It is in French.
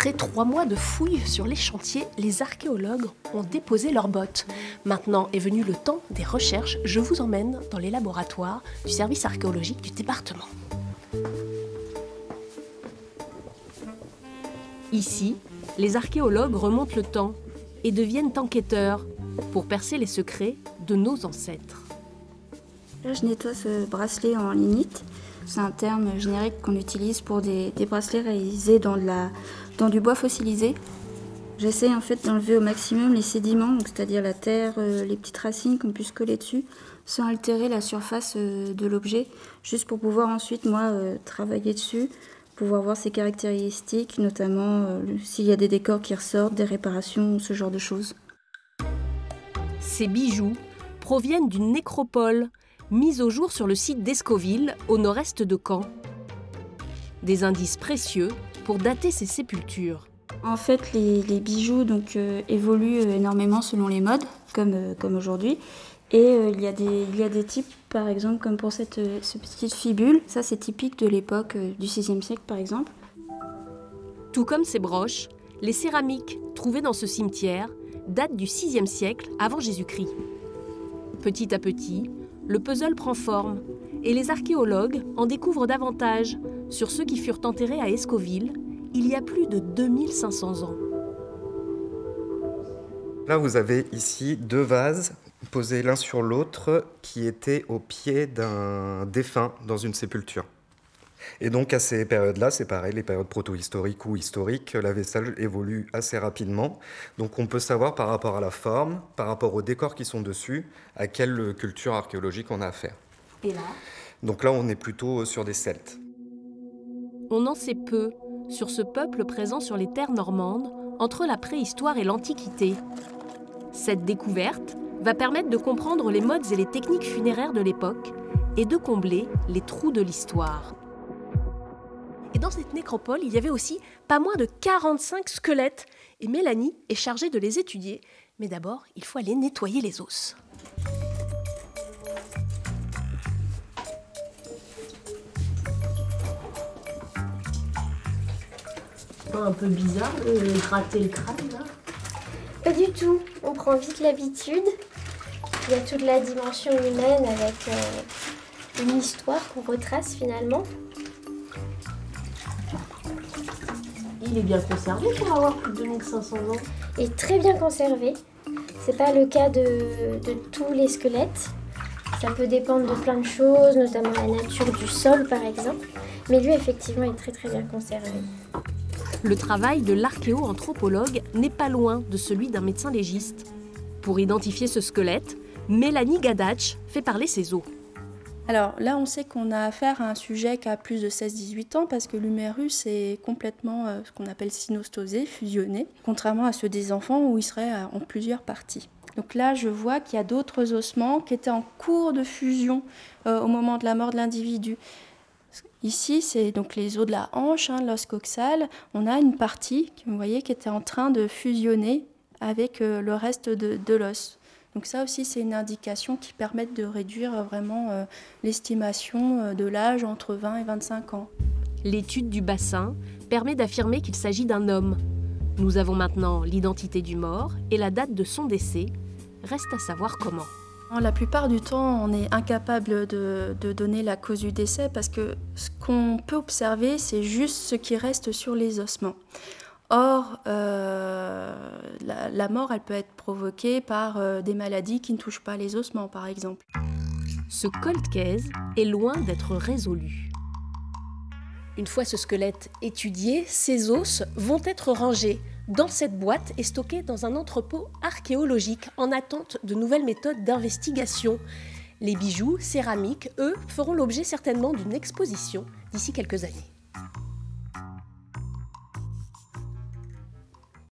Après 3 mois de fouilles sur les chantiers, les archéologues ont déposé leurs bottes. Maintenant est venu le temps des recherches. Je vous emmène dans les laboratoires du service archéologique du département. Ici, les archéologues remontent le temps et deviennent enquêteurs pour percer les secrets de nos ancêtres. Là, je nettoie ce bracelet en lignite. C'est un terme générique qu'on utilise pour des bracelets réalisés dans du bois fossilisé. J'essaie en fait d'enlever au maximum les sédiments, c'est-à-dire la terre, les petites racines qu'on puisse coller dessus, sans altérer la surface de l'objet, juste pour pouvoir ensuite, moi, travailler dessus, pouvoir voir ses caractéristiques, notamment s'il y a des décors qui ressortent, des réparations, ce genre de choses. Ces bijoux proviennent d'une nécropole mise au jour sur le site d'Escoville, au nord-est de Caen. Des indices précieux pour dater ces sépultures. En fait, les bijoux évoluent énormément selon les modes, comme aujourd'hui. Et il y a des types, par exemple, comme pour cette petite fibule. Ça, c'est typique de l'époque du VIe siècle, par exemple. Tout comme ces broches, les céramiques trouvées dans ce cimetière datent du VIe siècle avant Jésus-Christ. Petit à petit, le puzzle prend forme et les archéologues en découvrent davantage sur ceux qui furent enterrés à Escoville il y a plus de 2500 ans. Là, vous avez ici 2 vases posés l'un sur l'autre qui étaient au pied d'un défunt dans une sépulture. Et donc à ces périodes-là, c'est pareil, les périodes proto-historiques ou historiques, la vaisselle évolue assez rapidement. Donc on peut savoir par rapport à la forme, par rapport aux décors qui sont dessus, à quelle culture archéologique on a affaire. Et là ? Donc là, on est plutôt sur des Celtes. On en sait peu sur ce peuple présent sur les terres normandes entre la préhistoire et l'Antiquité. Cette découverte va permettre de comprendre les modes et les techniques funéraires de l'époque et de combler les trous de l'histoire. Et dans cette nécropole, il y avait aussi pas moins de 45 squelettes. Et Mélanie est chargée de les étudier. Mais d'abord, il faut aller nettoyer les os. Un peu bizarre de gratter le crâne, là. Pas du tout. On prend vite l'habitude. Il y a toute la dimension humaine avec une histoire qu'on retrace finalement. Il est bien conservé pour avoir plus de 2500 ans. Et très bien conservé. C'est pas le cas de tous les squelettes. Ça peut dépendre de plein de choses, notamment la nature du sol par exemple. Mais lui effectivement est très très bien conservé. Le travail de l'archéo-anthropologue n'est pas loin de celui d'un médecin légiste. Pour identifier ce squelette, Mélanie Gadach fait parler ses os. Alors là, on sait qu'on a affaire à un sujet qui a plus de 16-18 ans parce que l'humérus est complètement ce qu'on appelle synostosé, fusionné, contrairement à ceux des enfants où il serait en plusieurs parties. Donc là, je vois qu'il y a d'autres ossements qui étaient en cours de fusion au moment de la mort de l'individu. Ici, c'est donc les os de la hanche, l'os coxal. On a une partie, vous voyez, qui était en train de fusionner avec le reste de l'os. Donc ça aussi, c'est une indication qui permet de réduire vraiment l'estimation de l'âge entre 20 et 25 ans. L'étude du bassin permet d'affirmer qu'il s'agit d'un homme. Nous avons maintenant l'identité du mort et la date de son décès. Reste à savoir comment. La plupart du temps, on est incapable de donner la cause du décès parce que ce qu'on peut observer, c'est juste ce qui reste sur les ossements. Or, la mort, elle peut être provoquée par des maladies qui ne touchent pas les ossements, par exemple. Ce cold case est loin d'être résolu. Une fois ce squelette étudié, ces os vont être rangés dans cette boîte et stockés dans un entrepôt archéologique en attente de nouvelles méthodes d'investigation. Les bijoux céramiques, eux, feront l'objet certainement d'une exposition d'ici quelques années.